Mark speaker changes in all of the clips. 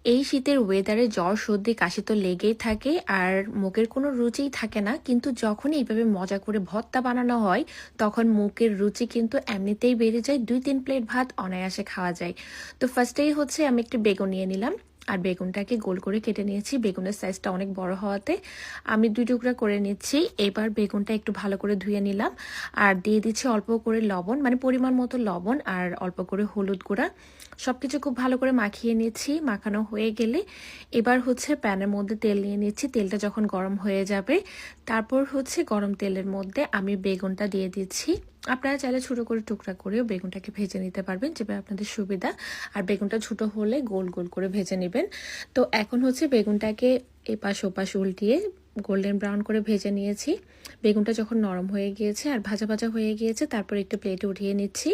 Speaker 1: এই শীতের ওয়েদারে জ্বর সর্দি কাশি তো লেগেই থাকে আর মুখের কোনো রুচিই থাকে না, কিন্তু যখনই এইভাবে মজা করে ভর্তা বানানো হয় তখন মুখের রুচি কিন্তু এমনিতেই বেড়ে যায়। 2-3 প্লেট ভাত অনায়াসে খাওয়া যায়। তো ফার্স্টেই হচ্ছে আমি একটি বেগুন নিয়ে নিলাম আর বেগুনটাকে গোল করে কেটে নিয়েছি। বেগুনের সাইজটা অনেক বড় হওয়াতে আমি 2 টুকরা করে নিচ্ছি। এবার বেগুনটা একটু ভালো করে ধুয়ে নিলাম আর দিয়ে দিচ্ছি অল্প করে লবণ, মানে পরিমাণ মতো লবণ আর অল্প করে হলুদ গুঁড়া। সবকিছু খুব ভালো করে মাখিয়ে নিচ্ছি। মাখানো হয়ে গেলে এবার হচ্ছে প্যানের মধ্যে তেল নিয়ে নিচ্ছি। তেলটা যখন গরম হয়ে যাবে তারপর হচ্ছে গরম তেলের মধ্যে আমি বেগুনটা দিয়ে দিচ্ছি। আপনারা চাইলে ছোটো করে টুকরা করেও বেগুনটাকে ভেজে নিতে পারবেন, যেভাবে আপনাদের সুবিধা। আর বেগুনটা ছোটো হলে গোল গোল করে ভেজে নেবেন। তো এখন হচ্ছে বেগুনটাকে এপাশ ওপাশ উল্টিয়ে গোল্ডেন ব্রাউন করে ভেজে নিয়েছি। বেগুনটা যখন নরম হয়ে গিয়েছে আর ভাজা ভাজা হয়ে গিয়েছে তারপর একটু প্লেটে উঠিয়ে নিচ্ছি।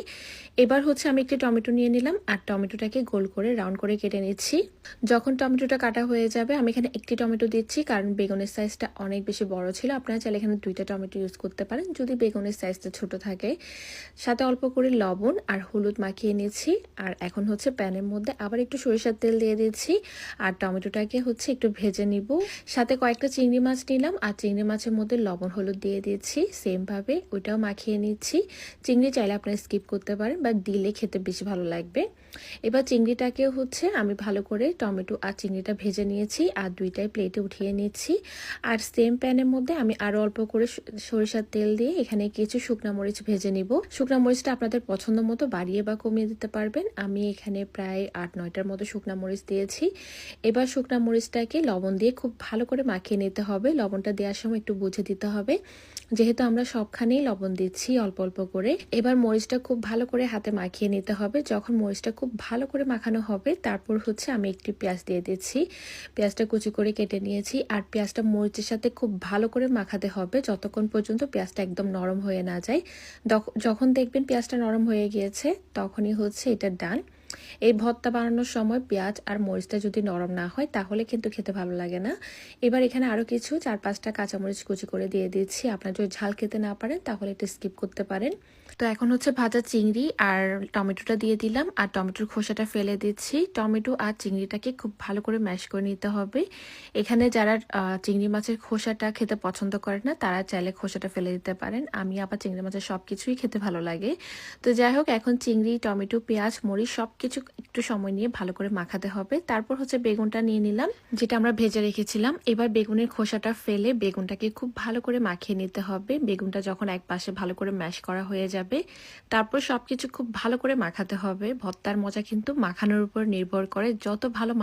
Speaker 1: এবার হচ্ছে আমি একটি টমেটো নিয়ে নিলাম আর টমেটোটাকে গোল করে রাউন্ড করে কেটে নিচ্ছি। যখন টমেটোটা কাটা হয়ে যাবে আমি এখানে একটি টমেটো দিচ্ছি, কারণ বেগুনের সাইজটা অনেক বেশি বড় ছিল। আপনারা চাইলে এখানে 2টা টমেটো ইউজ করতে পারেন যদি বেগুনের সাইজটা ছোট থাকে। সাথে অল্প করে লবণ আর হলুদ মাখিয়ে নিয়েছি। আর এখন হচ্ছে প্যানের মধ্যে আবার একটু সরিষার তেল দিয়ে দিচ্ছি আর টমেটোটাকে হচ্ছে একটু ভেজে নিব। সাথে কয়েকটা চিংড়ি মাছ নিলাম আর চিংড়ি মাছের মধ্যে লবণ হলুদ দিয়ে দিয়েছি। সেমভাবে ওইটাও মাখিয়ে নিচ্ছি। চিংড়ি চাইলে আপনারা স্কিপ করতে পারেন, বা দিলে খেতে বেশি ভালো লাগবে। এবার চিংড়িটাকে হচ্ছে আমি ভালো করে টমেটো আর চিংড়িটা ভেজে নিয়েছি আর দুইটাই প্লেটে উঠিয়ে নিচ্ছি। আর সেম প্যানের মধ্যে আমি আরো অল্প করে সরিষার তেল দিয়ে এখানে কিছু শুকনা মরিচ ভেজে নিব। শুকনা মরিচটা আপনাদের পছন্দ মতো বাড়িয়ে বা কমিয়ে দিতে পারবেন। আমি এখানে প্রায় 8-9টার মতো শুকনা মরিচ দিয়েছি। এবার শুকনা মরিচটাকে লবণ দিয়ে খুব ভালো করে মাখিয়ে নিতে হবে। লবণটা দেওয়ার সময় একটু বুঝে দিতে হবে, যেহেতু আমরা সবখানেই লবণ দিচ্ছি অল্প অল্প করে। এবার মরিচটা খুব ভালো করে হাতে মাখিয়ে নিতে হবে। যখন মরিচটা খুব ভালো করে মাখানো হবে তারপর হচ্ছে আমি একটি পেঁয়াজ দিয়ে দিচ্ছি। পেঁয়াজটা কুচি করে কেটে নিয়েছি আর পেঁয়াজটা মরিচের সাথে খুব ভালো করে মাখাতে হবে যতক্ষণ পর্যন্ত পেঁয়াজটা একদম নরম হয়ে না যায়। যখন দেখবেন পেঁয়াজটা নরম হয়ে গিয়েছে তখনই হচ্ছে এটা ডান। এই ভর্তা বানানোর সময় পেঁয়াজ আর মরিচটা যদি নরম না হয় তাহলে কিন্তু খেতে ভালো লাগে না। এবার এখানে আরও কিছু 4-5টা কাঁচামরিচ কুচি করে দিয়ে দিচ্ছি। আপনারা যদি ঝাল খেতে না পারেন তাহলে এটা স্কিপ করতে পারেন। তো এখন হচ্ছে ভাজা চিংড়ি আর টমেটোটা দিয়ে দিলাম আর টমেটোর খোসাটা ফেলে দিচ্ছি। টমেটো আর চিংড়িটাকে খুব ভালো করে ম্যাশ করে নিতে হবে। এখানে যারা চিংড়ি মাছের খোসাটা খেতে পছন্দ করেন না তারা চাইলে খোসাটা ফেলে দিতে পারেন। আমি আবার চিংড়ি মাছের সব কিছুই খেতে ভালো লাগে। তো যাই হোক, এখন চিংড়ি, টমেটো, পেঁয়াজ, মরিচ সবকিছু একটু সময় নিয়ে ভালো করে মাখাতে হবে। তারপর হচ্ছে বেগুনটা নিয়ে নিলাম যেটা আমরা ভেজে রেখেছিলাম। এবার বেগুনের খোসাটা ফেলে বেগুনটাকে খুব ভালো করে মাখিয়ে নিতে হবে। বেগুনটা যখন এক পাশে ভালো করে ম্যাশ করা হয়ে যাবে তারপর সবকিছু খুব ভালো করে মাখাতে হবে। ভর্তার মজা কিন্তু মাখানোর উপর নির্ভর করে। যত ভালো